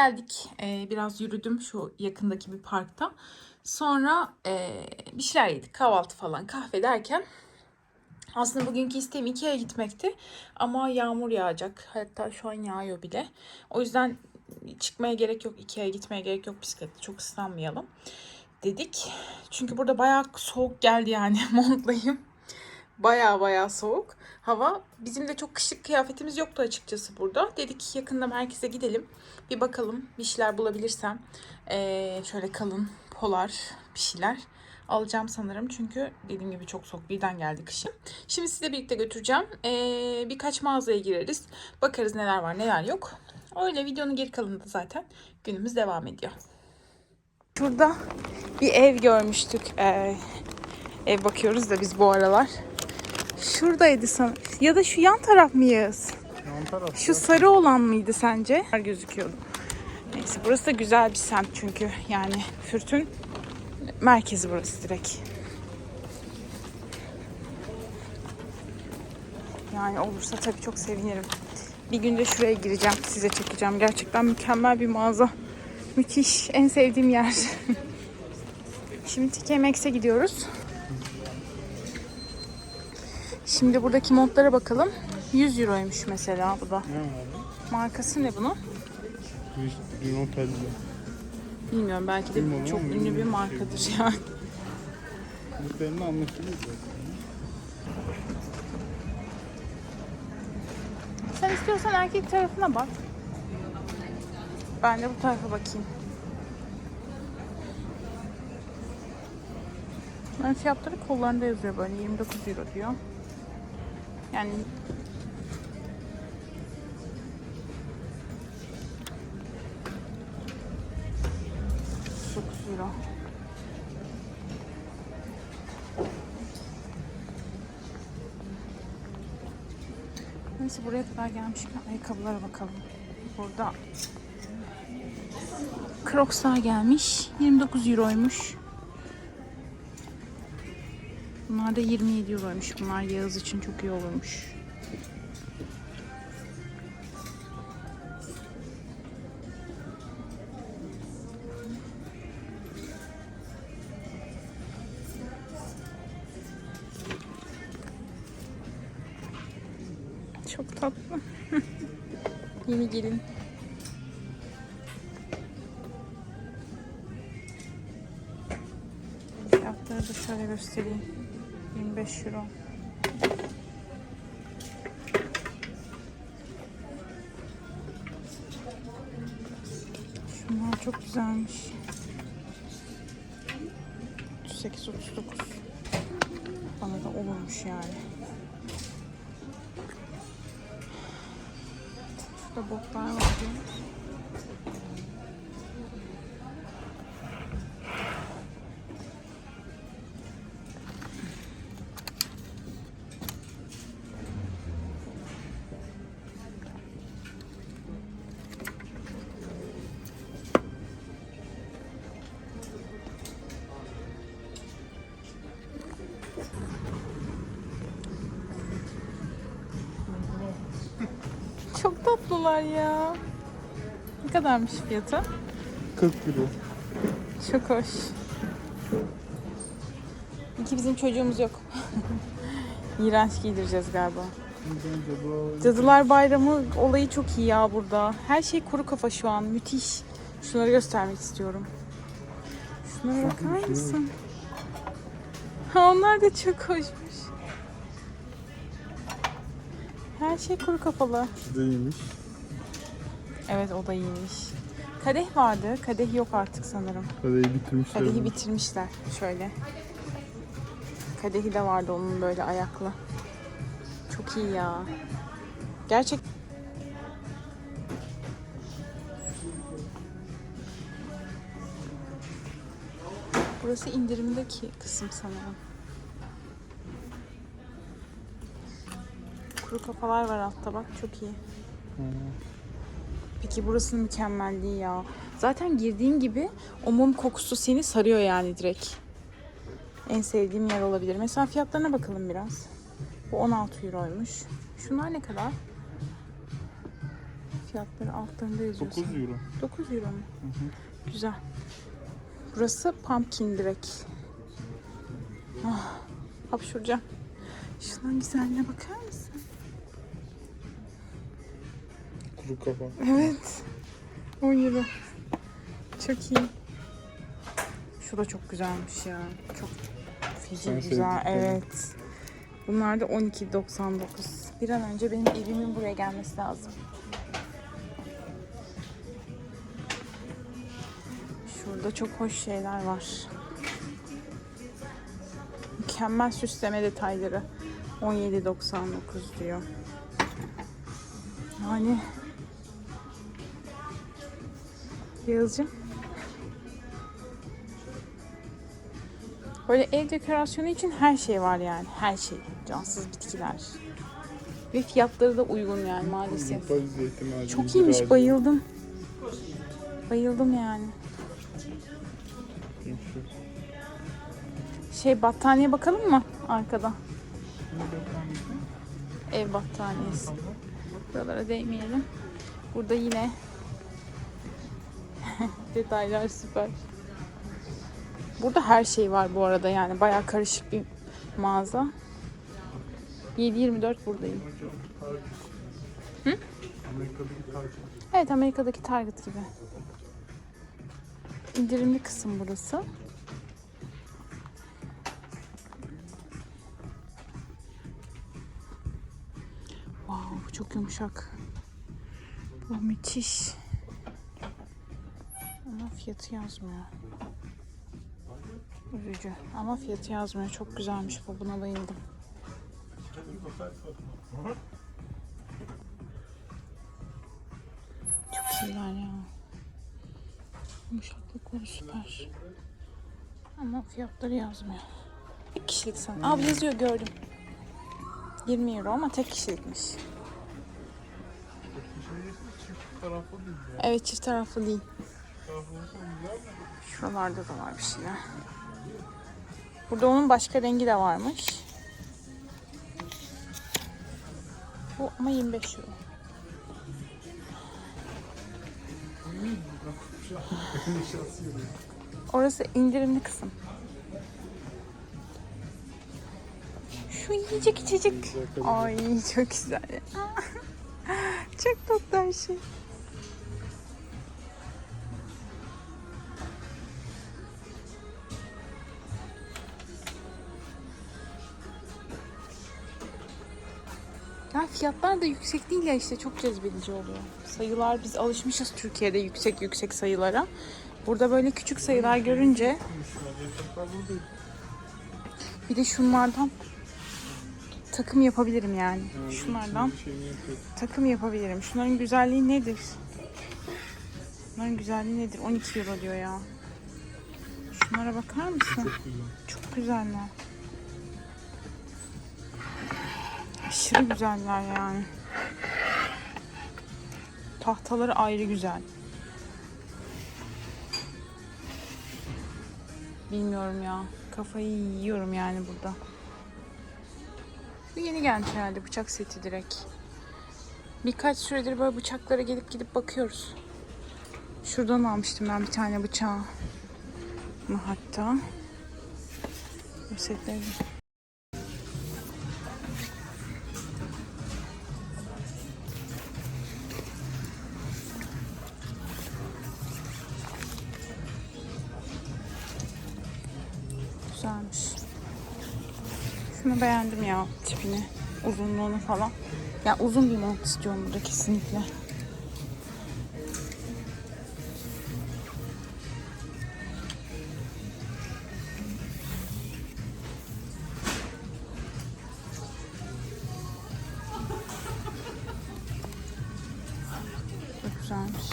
geldik. Biraz yürüdüm şu yakındaki bir parkta. Sonra bir şeyler yedik. Kahvaltı falan, kahve derken. Aslında bugünkü isteğim Ikea'ya gitmekti. Ama yağmur yağacak. Hatta şu an yağıyor bile. O yüzden çıkmaya gerek yok. Ikea'ya gitmeye gerek yok bisikletle. Çok ıslanmayalım dedik. Çünkü burada bayağı soğuk geldi yani montlayayım. Bayağı soğuk hava. Bizim de çok kışlık kıyafetimiz yoktu açıkçası burada. Dedik yakında merkeze gidelim. Bir bakalım bir şeyler bulabilirsem. Şöyle kalın polar bir şeyler alacağım sanırım. Çünkü dediğim gibi çok soğuk. Birden geldi kışın. Şimdi size birlikte götüreceğim. Birkaç mağazaya gireriz. Bakarız neler var neler yok. Öyle videonun geri kalanında zaten günümüz devam ediyor. Şurada bir ev görmüştük. Ev bakıyoruz da biz bu aralar. Şuradaydı sanırım. Ya da şu yan taraf mıyız? Yan taraf. Şu sarı olan mıydı sence? Gözüküyordu. Neyse burası da güzel bir semt çünkü. Yani Fürth'ün merkezi burası direkt. Yani olursa tabii çok sevinirim. Bir günde şuraya gireceğim. Size çekeceğim. Gerçekten mükemmel bir mağaza. Müthiş. En sevdiğim yer. Şimdi TK Maxx'e gidiyoruz. Şimdi buradaki montlara bakalım. 100 euroymuş mesela bu da. Ne var? Markası ne bunun? Rinopelli. Bilmiyorum, belki de Bilmiyorum çok ama ünlü bir markadır yani. Rinopelli anlaşılıyor zaten. Sen istiyorsan erkek tarafına bak. Ben de bu tarafa bakayım. Ben fiyatları kollarında yazıyor böyle 29 euro diyor. Yani €9. Neyse buraya kadar gelmişken ayakkabılara bakalım. Burada Crocs'lar gelmiş. 29 euroymuş. Bunlar da 27 euroymuş. Bunlar Yağız için çok iyi olurmuş. Çok tatlı. Yeni gelin. Fiyatları da şöyle göstereyim. 25 euro. Şunlar çok güzelmiş. 38-39. Bana da olurmuş yani. Şurada botlar var diyor. Çok tatlılar ya. Ne kadarmış fiyatı? 40 euro. Çok hoş. İki bizim çocuğumuz yok. İğrenç giydireceğiz galiba. Cadılar Bayramı olayı çok iyi ya burada. Her şey kuru kafa şu an. Müthiş. Şunları göstermek istiyorum. Şunlara bakar mısın? Ha, onlar da çok hoşmuş. Her şey kuru kafalı. Şu da iyiymiş. Evet, o da iyiymiş. Kadeh vardı. Kadeh yok artık sanırım. Kadehi bitirmişler. Kadehi bitirmişler. Şöyle. Kadehi de vardı onun böyle ayaklı. Çok iyi ya. Gerçek. Burası indirimdeki kısım sanırım. Kuru kafalar var altta bak, çok iyi. Peki burasının mükemmelliği ya. Zaten girdiğin gibi o mum kokusu seni sarıyor yani direkt. En sevdiğim yer olabilir. Mesela fiyatlarına bakalım biraz. Bu 16 euroymuş. Şunlar ne kadar? fiyatları altlarında yazıyor. 9 euro. 9 euro mu? Hı hı. Güzel. Burası pumpkin direkt. Ah, hapşuracağım. Şunun güzelliğine bakar mısın? Kuru kafa. Evet. 10 euro. Çok iyi. Şu da çok güzelmiş ya. Çok feci Sen güzel. sevdiklerin. Evet. Bunlar da 12,99. Bir an önce benim evimin buraya gelmesi lazım. Şurada çok hoş şeyler var. Mükemmel süsleme detayları. 17,99 diyor. Yani Yağız'cığım. Böyle ev dekorasyonu için her şey var yani. Her şey. Cansız bitkiler. Ve fiyatları da uygun yani maalesef. Yapay zeytin ağacı. Çok incir iyiymiş, ağacı. bayıldım. Bayıldım yani. Battaniye bakalım mı arkada? Ev battaniyesi. Buralara değmeyelim. Burada yine detaylar süper. Burada her şey var bu arada yani bayağı karışık bir mağaza. 7/24 buradayım. Hı? Amerika'daki tatil. Evet, Amerika'daki Target gibi. İndirimli kısım burası. Wow, çok yumuşak. Bu müthiş. Ama fiyatı yazmıyor. Üzücü. Ama fiyatı yazmıyor. Çok güzelmiş bu. Buna bayıldım. Çok iyiler ya. Yumuşaklıkları süper. Ama fiyatları yazmıyor. Tek kişilik sanırım. Abi yazıyor, gördüm. 20 euro ama tek kişilikmiş. Çift taraflı değil ya. Evet, çift taraflı değil. Taraflı olsa güzel mi? Şuralarda da var bir şeyler. Burada onun başka rengi de varmış. Bu ama 25 euro. Orası indirimli kısım. Şu yiyecek içecek. Ay çok güzel. Çok tatlı her şey. Ya fiyatlar da yüksek değil ya, işte çok cezbedici oluyor. Sayılar, biz alışmışız Türkiye'de yüksek sayılara. Burada böyle küçük sayılar görünce, bir de şunlardan takım yapabilirim yani. Şunlardan takım yapabilirim. Şunların güzelliği nedir? Bunların güzelliği nedir? 12 euro diyor ya. Şunlara bakar mısın? Çok güzeller. Aşırı güzeller yani. Tahtaları ayrı güzel. Bilmiyorum ya. Kafayı yiyorum yani burada. Bu yeni gelmiş herhalde, bıçak seti direkt. Birkaç süredir böyle bıçaklara gelip gidip bakıyoruz. Şuradan almıştım ben bir tane bıçağı. Hatta. Bu setleri. Güzelmiş. Şunu beğendim ya, tipini, uzunluğunu falan. Ya uzun bir mont istiyorum burada kesinlikle. Çok güzelmiş.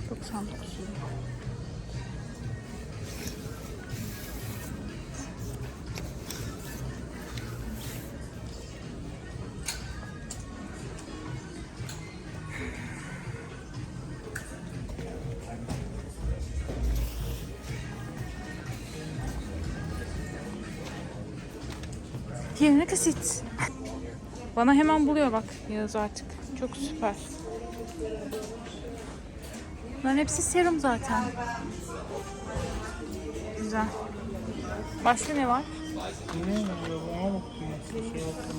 99 euro. Yerine kasit. Bana hemen buluyor bak Yağız artık. Çok süper. Bunların hepsi serum zaten. Güzel. Başka ne var? Ne ya? Bana baktım. Şey yaptım.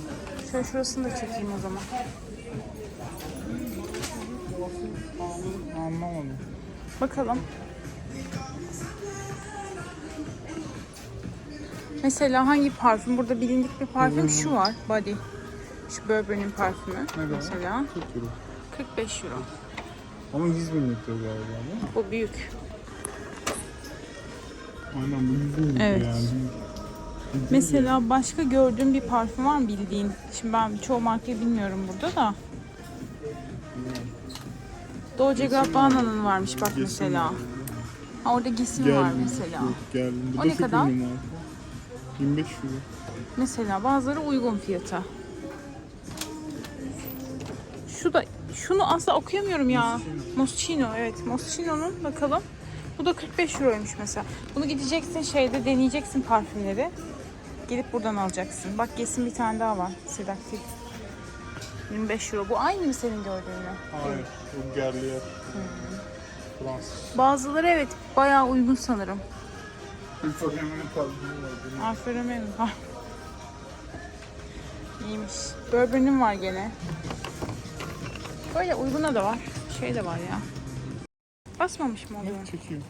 Şöyle şurasını da çekeyim o zaman. Anlamadım. Bakalım. Mesela hangi parfüm? Burada bilindik bir parfüm şu var. Body. Şu Burberry'nin parfümü. Ne kadar? Mesela 40 euro. 45 euro. Ama 100 mililitre galiba değil mi? Bu büyük. Aynen bu 100 mililitre Evet. yani. Mesela başka gördüğüm bir parfüm var mı bildiğin? Şimdi ben çoğu markayı bilmiyorum burada da. Dolce Gabbana'nın varmış bak mesela. Ha, orada Giss'in var mesela. Geldim. O ne kadar? 25 euro. Mesela bazıları uygun fiyata. Şunu asla okuyamıyorum ya. Moschino, evet. Moschino'nun bakalım. Bu da 45 euroymuş mesela. Bunu gideceksin şeyde deneyeceksin parfümleri. Gelip buradan alacaksın. Bak Guess'in bir tane daha var. Sedaktif. 25 euro. Bu aynı mı senin gördüğünle? Hayır. Bu Guerlain. Fransız. Bazıları evet bayağı uygun sanırım. Alfa Romeo parfümü var. Alfa Romeo. Ha. İyiymiş. Burberry'nin var gene. Böyle uyguna da var. Şey de var ya. Basmamış mı oluyor? Evet, çekiyor.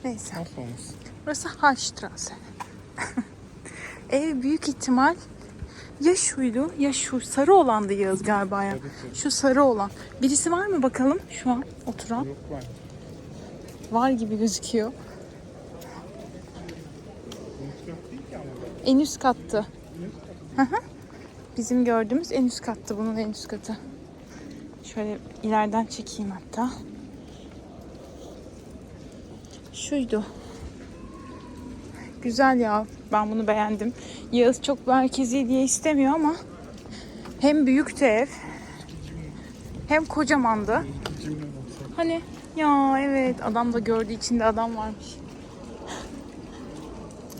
Neyse. Nasıl olmasın? Burası Hallstrasse. Ev büyük ihtimal ya şuydu ya şu sarı olandı Yağız galiba ya. Şu sarı olan. Birisi var mı bakalım şu an oturan? Yok var. Var gibi gözüküyor. Konuşmak değil ki ama. En üst kattı. Hı hı. Bizim gördüğümüz en üst kattı. Bunun en üst katı. Şöyle ileriden çekeyim hatta. Şuydu. Güzel ya. Ben bunu beğendim. Yağız çok merkezi diye istemiyor ama hem büyüktü ev hem kocamandı. Cimri baksana. Hani ya evet adam da gördü içinde adam varmış.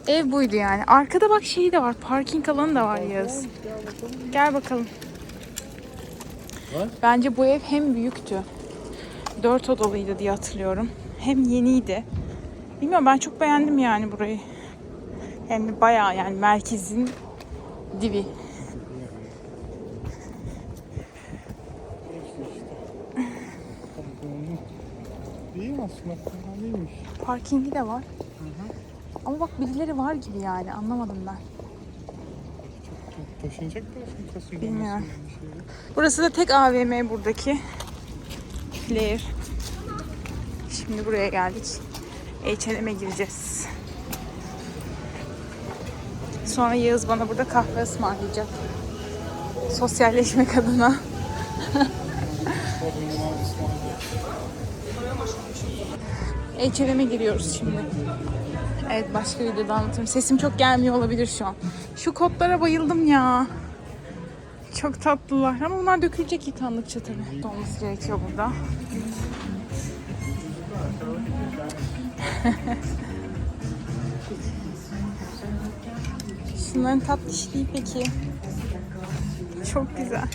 Ev buydu yani. Arkada bak şeyi de var. Parking alanı da var Yağız. Gel bakalım. Var. Bence bu ev hem büyüktü. 4 odalıydı diye hatırlıyorum. Hem yeniydi. Bilmiyorum ben çok beğendim yani burayı. Hem de bayağı yani merkezin dibi. İyi aslında. Fena değilmiş. Parkingi de var. Ama bak birileri var gibi yani anlamadım ben. Taşınacak da aslında Kasım'da. Bilmiyorum. nasıl bir şey yok. Burası da tek AVM buradaki. Flair. Şimdi buraya geldik. H&M'e gireceğiz. Sonra Yağız bana burada kahve ısmarlayacak. Sosyalleşmek adına. H&M'e giriyoruz şimdi. Evet başka videoda anlatırım. Sesim çok gelmiyor olabilir şu an. Şu kotlara bayıldım ya. Çok tatlılar ama bunlar dökülecek yıkandıkça tabii. Olması gerekiyor burada. Şunların tatlış değil peki. Çok güzel.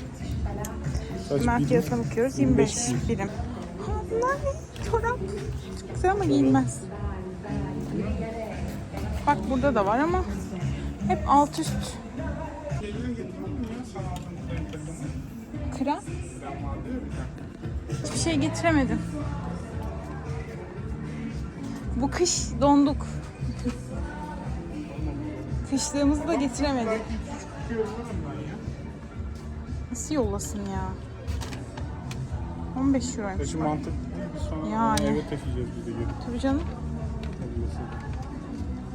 Hemen fiyatına bakıyoruz. 25 birim. Ha, bunlar ne? Çorap. Çok güzel ama giyilmez. Bak burada da var ama hep alt üst. Krem. Hiçbir şey getiremedim. Bu kış donduk. Kışlığımızı da getiremedik. Nasıl yollasın ya? 15 euroymuş. Taşı mantıklı değil mi? Sonra Yani. eve taşıyacağız bir de geri. Tabii canım.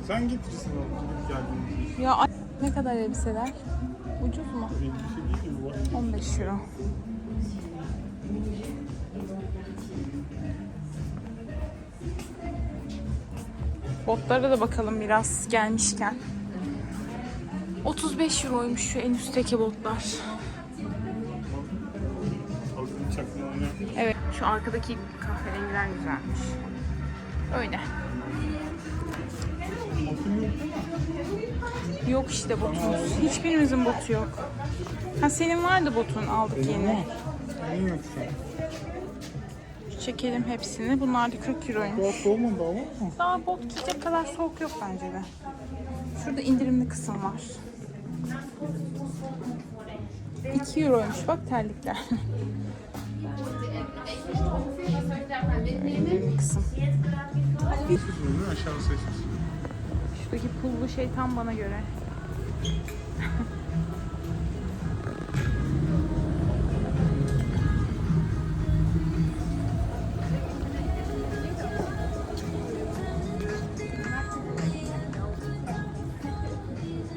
Sen getirsin onu. Geldiğinde. Ya ne kadar elbiseler? Ucuz mu? Bir şey değil mi? Bu 15 euro. Botlara da bakalım biraz gelmişken. 35 euroymuş şu en üstteki botlar. Halkın çakmalarını yapmış. Evet şu arkadaki kahverengiler güzelmiş. Öyle. Bakın yok değil mi? Yok işte botumuz. Hiçbirimizin botu yok. Ha senin vardı botun aldık yeni. Benim yok şu an. Çekelim hepsini. Bunlar da 40 euroymuş. Tuhaf olmadı ama. Daha bot giyecek kadar soğuk yok bence de. Şurada indirimli kısım var. 2 euroymuş bak terlikler. Böyle indirimli kısım. Aşağı sessiz. Şuradaki pullu şey tam bana göre.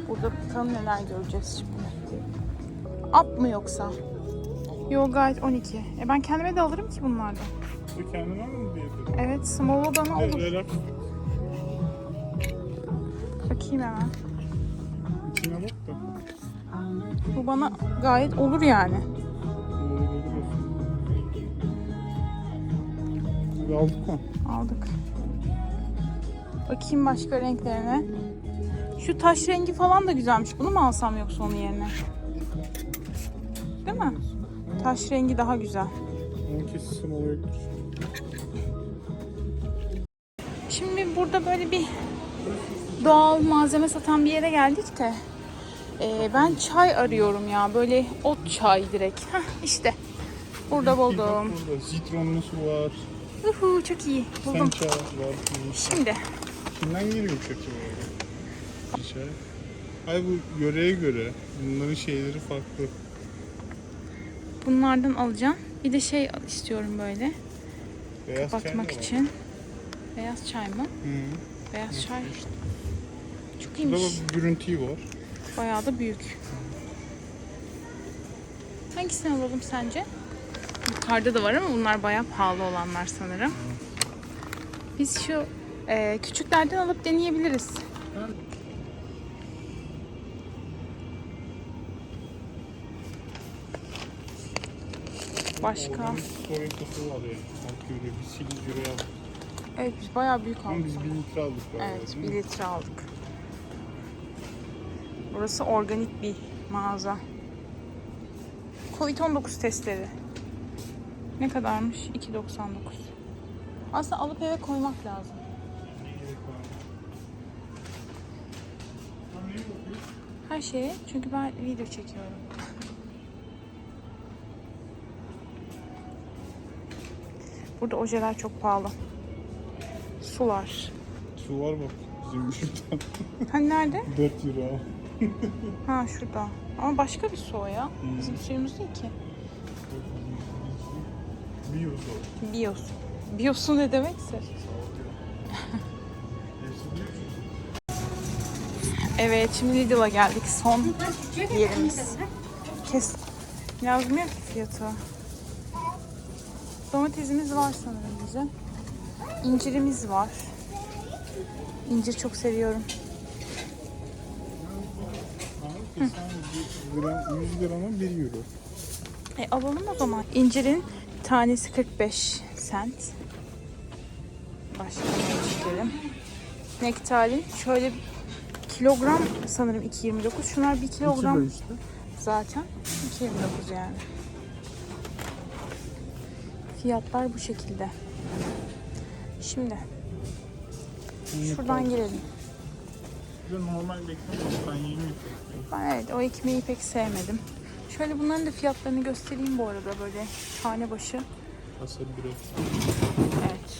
Burada bakalım neler göreceğiz şimdi. Up mı yoksa? Yo gayet 12. Ben kendime de alırım ki bunlardan. Bu kendine mi diye dedim. Evet small bana olur. Relax. Bakayım hemen. İçine bak da. Bu bana gayet olur yani. Hadi aldık mı? Aldık. Bakayım başka renklerine. Şu taş rengi falan da güzelmiş. Bunu mu alsam yoksa onun yerine? Değil mi? Taş rengi daha güzel. Onun kesin olacaktır. Şimdi burada böyle bir doğal malzeme satan bir yere geldik de ben çay arıyorum ya. Böyle ot çay direkt. Heh, işte. Burada buldum. Burada citronlu su var. Uhu, çok iyi. Buldum. Sencha var. Şimdi. Kimden geliyor çakı bu? Çay. Ay bu yöreye göre. Bunların şeyleri farklı. Bunlardan alacağım. Bir de şey istiyorum böyle. Beyaz çay Bakmak da var. için. Beyaz çay mı? Hı. Beyaz çay. Çok Burada iyiymiş. bak gürültü var. Bayağı da büyük. Hangisini alalım sence? Yukarıda da var ama bunlar bayağı pahalı olanlar sanırım. Biz şu küçüklerden alıp deneyebiliriz. Başka? Sovyetası var ya. Halk öyle bir 8 euroya aldık. Evet biz bayağı büyük Ama aldık. biz 1 litre aldık. galiba, Evet değil 1 mi? litre aldık. Burası organik bir mağaza. Covid-19 testleri. Ne kadarmış? 2,99. Aslında alıp eve koymak lazım. Her şeye. Çünkü ben video çekiyorum. Burada ojeler çok pahalı. Sular. Su var bak. Bizim şurada. Hani nerede? 4 euro. Ha şurada. Ama başka bir su o ya. Bizim suyumuz değil ki. Bir euro su. Biyos. Biyosu ne demekse. Evet şimdi Lidl'a geldik. Son yerimiz. Kes. Yazmıyor ki fiyatı. Domatesimiz var sanırım bize. İncirimiz var. İncir çok seviyorum. Abi gram 100 grama 1 euro. Alalım o zaman. İncirin tanesi 45 cent. Başka ne çekelim? Nektarin şöyle kilogram sanırım 2,29. Şunlar 1 kilogram Kilo işte. zaten. 2,29 yani. Fiyatlar bu şekilde. Şimdi şuradan girelim. Bir de normal bekliyorum. Ben yiyeyim. Ben evet o ekmeği pek sevmedim. Şöyle bunların da fiyatlarını göstereyim bu arada böyle tane başı. Asıl biraz. Evet.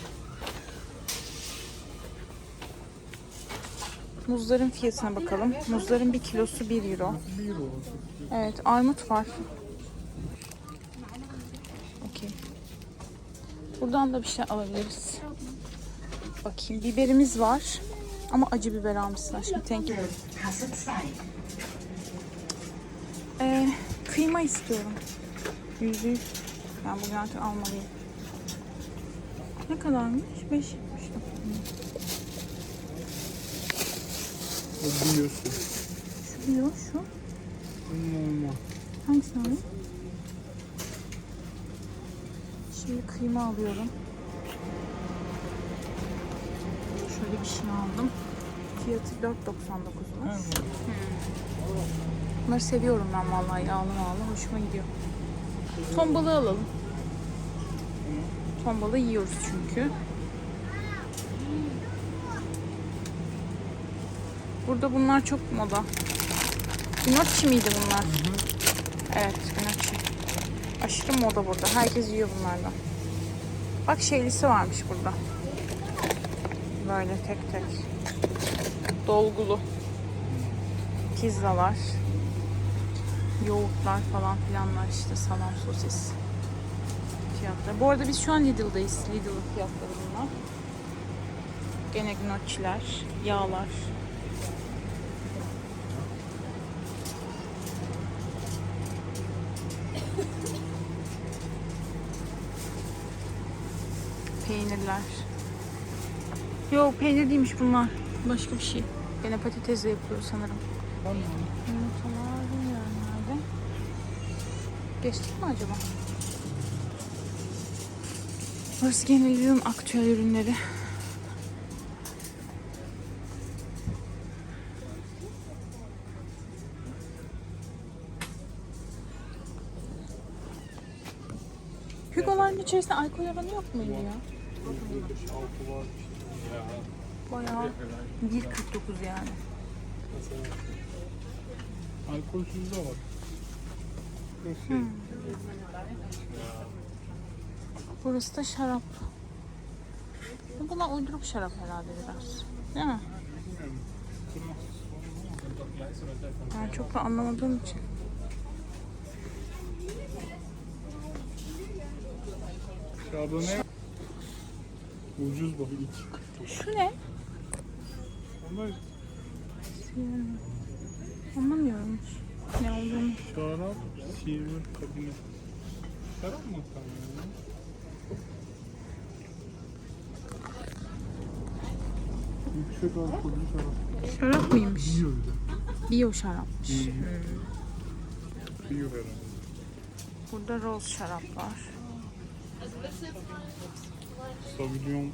Muzların fiyatına bakalım. Muzların 1 kilosu 1 euro. 1 euro. Evet armut var. Okey. Buradan da bir şey alabiliriz. Bakayım biberimiz var. Ama acı biber almışlar. Şimdi tenki. Kıyma istiyorum. %100. Ben bugün artık almalıyım. Ne kadarmış? 5. O biliyorsun. Şu biliyor şu. Normal. Hangisini alayım? Şimdi kıyma alıyorum. Şöyle bir şey aldım. Fiyatı 4,99'muş. Bunları seviyorum ben vallahi yağlı. Hoşuma gidiyor. Ton balığı alalım. Ton balığı yiyoruz çünkü. Burada bunlar çok moda. Gnocchi miydi bunlar? Evet, gnocchi. Aşırı moda burada. Herkes yiyor bunlardan. Bak şeylisi varmış burada. Böyle tek tek. Dolgulu. Pizzalar. Yoğurtlar falan filanlar işte. Salam, sosis. Fiyatları. Bu arada biz şu an Lidl'dayız. Lidl'ın fiyatları bunlar. Gene gnocchiler, yağlar. Peynirler. Yok, peynir değilmiş bunlar. Başka bir şey. Gene patatesle yapıyor sanırım. Yumurtalar bilmiyorum nerede. Geçtik mi acaba? Burası gene Lidl'ın aktüel ürünleri. Hugo'ların içerisinde alkol oranı yok muydu ya? Bayağı 1.49 yani. Alkolsüz de var. Şey. Burası da şarap. Bunlar uyduruk şarap herhalde biraz. Değil mi? Ben çok da anlamadığım için. Şurada ne? Ucuz bak ilk. Şu ne? Onlar Anlamıyorum ne olduğunu. şarap, silver kabine. Şarap mı sanırım? Yüksek alkollü şarap. Şarap mıymış? Yiyor bir de. Bio şarapmış. Yiyor herhalde. Burada rose şarap var. Sauvignon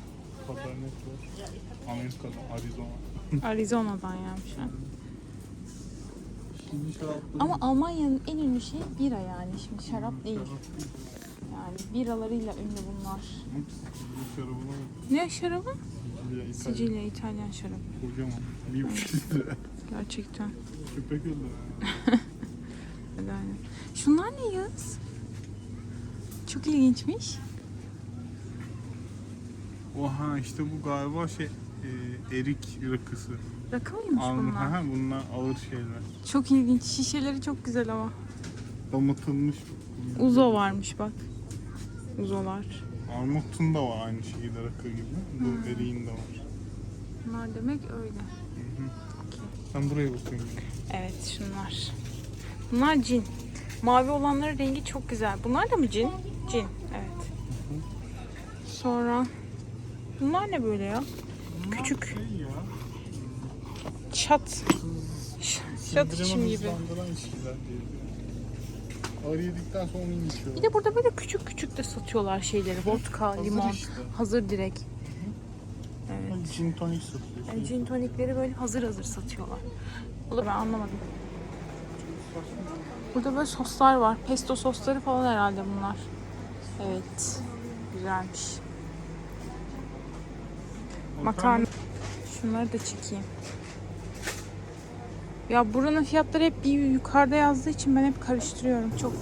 Cabernet var. Amerika'dan, Arizona. Arizona'dan gelmiş. Ha? Şimdi şarapları... Ama Almanya'nın en ünlü şeyi bira yani. Şimdi şarap değil. Yani biralarıyla ünlü bunlar. Bu şarabına bak. Ne şarabı? Sicilya, İtalya. Sicilya, İtalyan şarabı. Kocaman. 1,5 lira. Gerçekten. Köpek öldü. Öyle aynen. Şunlar ne yaz? Çok ilginçmiş. Oha işte bu galiba erik rakısı. Rakı mıymış bunlar? Bunlar ağır şeyler. Çok ilginç. Şişeleri çok güzel ama. Damıtılmış. Uzo varmış bak. Uzolar. Armutun da var aynı şekilde rakı gibi. Bu eriğin de var. Bunlar demek öyle. Ben buraya bakıyorum. Evet şunlar. Bunlar cin. Mavi olanların rengi çok güzel. Bunlar da mı cin? Cin. Evet. Sonra bunlar ne böyle ya? Küçük. Şey ya. Şat. Şat içim gibi. Hızlandıran içkiler diye. Ağır yedikten sonra onu içiyorlar. Bir de burada böyle küçük küçük de satıyorlar şeyleri. Vodka, Hazır limon. işte. Hazır direkt. Evet. Gin tonic satıyor. Yani gin tonikleri böyle hazır hazır satıyorlar. Bu da ben anlamadım. Burada böyle soslar var. Pesto sosları falan herhalde bunlar. Evet. Güzelmiş. Makarna. Şunları da çekeyim. Ya buranın fiyatları hep bir yukarıda yazdığı için ben hep karıştırıyorum. Çok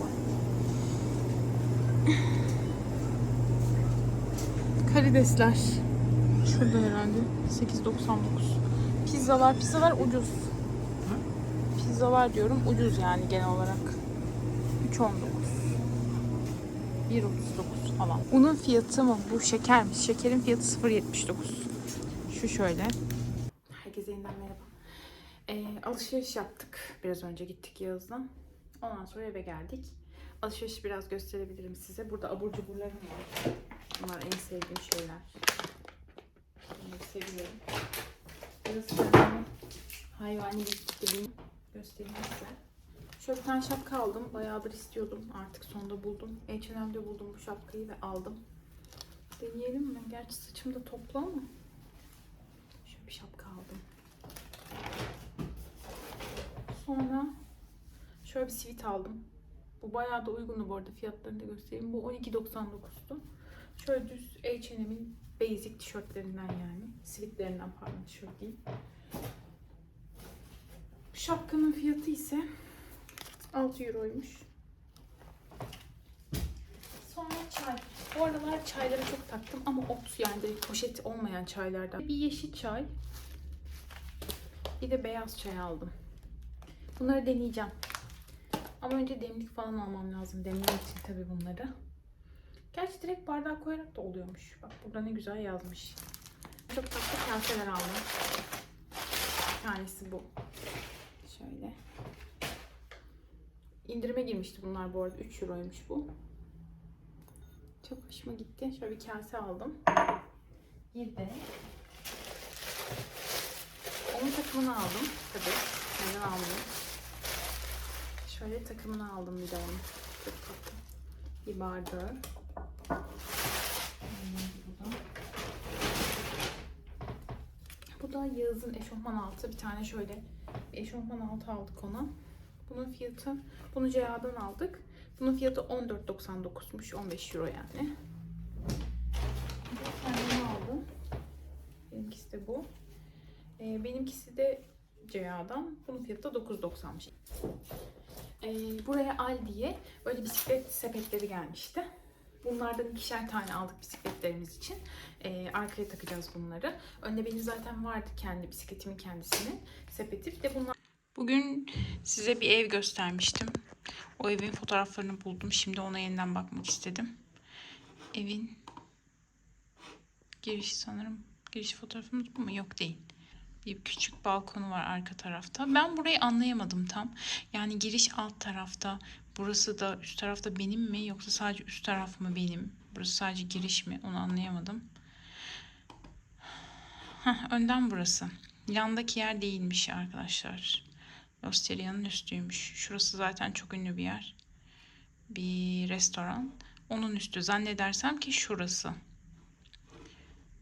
karidesler. Şurada herhalde. 8.99. Pizzalar ucuz. Pizzalar diyorum ucuz yani genel olarak. 3.19. 1.39 falan. Unun fiyatı mı? Bu şeker mi? Şekerin fiyatı 0.79. Şu şöyle. Herkese yeniden merhaba. Alışveriş yaptık. Biraz önce gittik Yağız'dan. Ondan sonra eve geldik. Alışverişi biraz gösterebilirim size. Burada abur cuburlarım var. Bunlar en sevdiğim şeyler. Bunları seviyorum. Biraz kendime hayvani bir göstereyim size. Şöyle bir tane şapka aldım. Bayağıdır istiyordum. Artık sonunda buldum. H&M'de buldum bu şapkayı ve aldım. Deneyelim mi? Gerçi saçım da toplu ama. Şöyle bir şapka aldım. Sonra şöyle bir sivit aldım. Bu bayağı da uygundu bu arada. Fiyatlarını da göstereyim. Bu 12.99'tu. Şöyle düz H&M'in basic tişörtlerinden yani. Sweatlerinden pardon, tişört değil. Şapkanın fiyatı ise 6 euroymuş. Sonra çay. Bu aralar çaylara çok taktım ama ot yani direkt poşeti olmayan çaylardan. Bir yeşil çay. Bir de beyaz çay aldım. Bunları deneyeceğim. Ama önce demlik falan almam lazım. Demlemek için tabii bunları. Gerçi direkt bardağa koyarak da oluyormuş. Bak burada ne güzel yazmış. Çok tatlı kaseler aldım. Bir tanesi bu. Şöyle. İndirime girmişti bunlar bu arada. 3 euroymuş bu. Çok hoşuma gitti. Şöyle bir kase aldım. Bir de onun takımını aldım. Tabii. Neden almayayım? Şöyle takımını aldım bir de onun. Çok tatlı. Bir bardağı. Bu da Yağız'ın eşofman altı. Bir tane şöyle bir eşofman altı aldık ona. Bunun fiyatı, bunu CA'dan aldık. Bunun fiyatı 14.99'muş. 15 euro yani. Kendimi aldım. Benimkisi de bu. Benimkisi de CA'dan. Bunun fiyatı da 9.90'mış. Buraya Aldi'ye böyle bisiklet sepetleri gelmişti. Bunlardan 2'şer tane aldık bisikletlerimiz için. Arkaya takacağız bunları. Önde benim zaten vardı kendi bisikletimin kendisinin sepeti. Bir de bunlar. Bugün size bir ev göstermiştim. O evin fotoğraflarını buldum. Şimdi ona yeniden bakmak istedim. Evin girişi sanırım. Giriş fotoğrafımız bu mu? Yok değil. Bir küçük balkonu var arka tarafta. Ben burayı anlayamadım tam. Yani giriş alt tarafta. Burası da üst tarafta benim mi? Yoksa sadece üst taraf mı benim? Burası sadece giriş mi? Onu anlayamadım. Önden burası. Yandaki yer değilmiş arkadaşlar. Osteria'nın üstüymüş. Şurası zaten çok ünlü bir yer. Bir restoran. Onun üstü. Zannedersem ki şurası.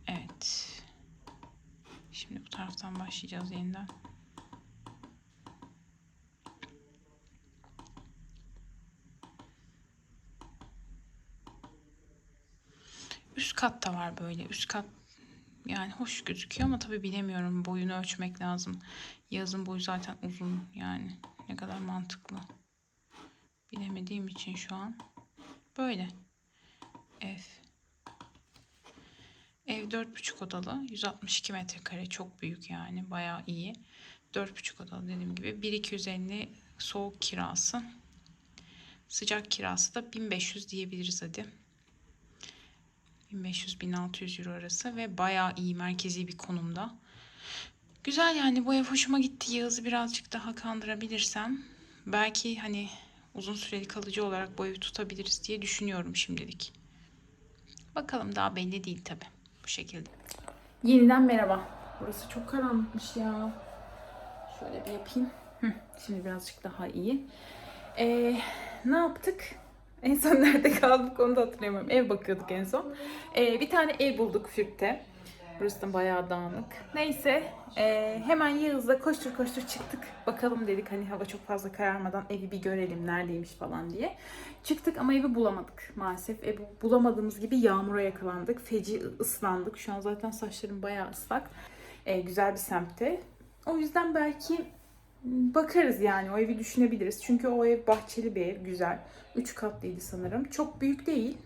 Evet. Şimdi bu taraftan başlayacağız yeniden. Üst kat da var böyle. Üst kat yani hoş gözüküyor ama tabii bilemiyorum. Boyunu ölçmek lazım. Yazın boyu zaten uzun yani. Ne kadar mantıklı. Bilemediğim için şu an. Böyle. Ev. Ev 4,5 odalı. 162 metrekare. Çok büyük yani. Bayağı iyi. 4,5 odalı dediğim gibi. 1.250 soğuk kirası. Sıcak kirası da 1500 diyebiliriz hadi. 1500-1600 euro arası ve bayağı iyi merkezi bir konumda. Güzel yani bu ev hoşuma gitti. Yağız'ı birazcık daha kandırabilirsem belki hani uzun süreli kalıcı olarak bu evi tutabiliriz diye düşünüyorum şimdilik. Bakalım daha belli değil tabi bu şekilde. Yeniden merhaba. Burası çok karanlıkmış ya. Şöyle bir yapayım. Şimdi birazcık daha iyi. Ne yaptık? En son nerede kaldık onu da hatırlamıyorum. Ev bakıyorduk en son. Bir tane ev bulduk Fürk'te. Burası da bayağı dağınık. Neyse hemen Yağız'la koştur koştur çıktık. Bakalım dedik hani hava çok fazla kararmadan evi bir görelim neredeymiş falan diye. Çıktık ama evi bulamadık maalesef. Evi bulamadığımız gibi yağmura yakalandık. Feci ıslandık. Şu an zaten saçlarım bayağı ıslak. Güzel bir semtte. O yüzden belki bakarız yani o evi düşünebiliriz. Çünkü o ev bahçeli bir ev, güzel. 3 katlıydı sanırım. Çok büyük değil.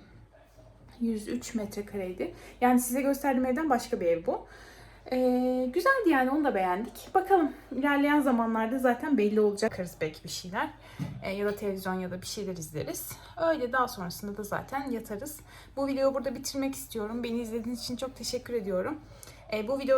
103 metrekareydi. Yani size gösterdiğim evden başka bir ev bu. Güzeldi yani onu da beğendik. Bakalım ilerleyen zamanlarda zaten belli olacak. Bakarız belki bir şeyler. Ya da televizyon ya da bir şeyler izleriz. Öyle daha sonrasında da zaten yatarız. Bu videoyu burada bitirmek istiyorum. Beni izlediğiniz için çok teşekkür ediyorum. Bu video...